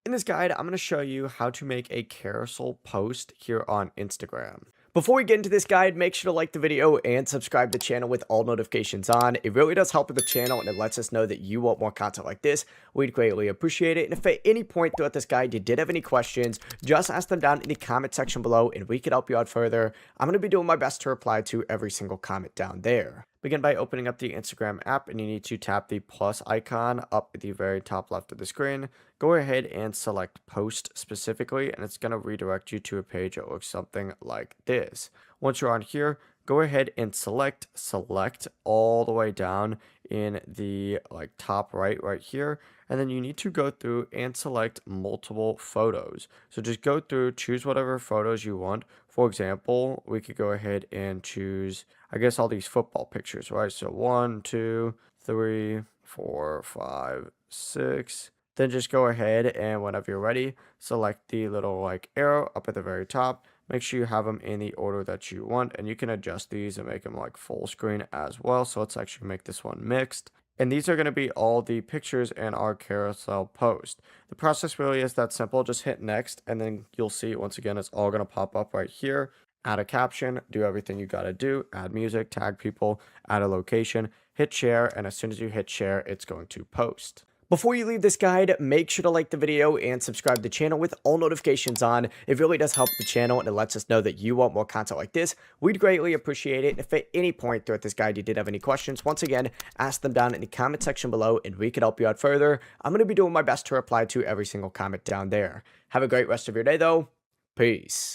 In this guide, I'm going to show you how to make a carousel post here on Instagram. Before we get into this guide, make sure to like the video and subscribe to the channel with all notifications on. It really does help with the channel and it lets us know that you want more content like this. We'd greatly appreciate it. And if at any point throughout this guide you did have any questions, just ask them down in the comment section below and we can help you out further. I'm going to be doing my best to reply to every single comment down there. Begin by opening up the Instagram app and you need to tap the plus icon up at the very top left of the screen. Go ahead and select post specifically and it's going to redirect you to a page that looks something like this. Once you're on here, go ahead and select all the way down in the top right here, and then you need to go through and select multiple photos. So just go through, choose whatever photos you want. For example, we could go ahead and choose, I guess, all these football pictures, right? So 1, 2, 3, 4, 5, 6. Then just go ahead and whenever you're ready, select the little arrow up at the very top. Make sure you have them in the order that you want, and you can adjust these and make them full screen as well. So let's actually make this one mixed. And these are going to be all the pictures in our carousel post. The process really is that simple. Just hit next, and then you'll see once again, it's all going to pop up right here. Add a caption, do everything you got to do, add music, tag people, add a location, hit share, and as soon as you hit share, it's going to post. Before you leave this guide, make sure to like the video and subscribe to the channel with all notifications on. It really does help the channel and it lets us know that you want more content like this. We'd greatly appreciate it. And if at any point throughout this guide you did have any questions, once again, ask them down in the comment section below and we can help you out further. I'm going to be doing my best to reply to every single comment down there. Have a great rest of your day though. Peace.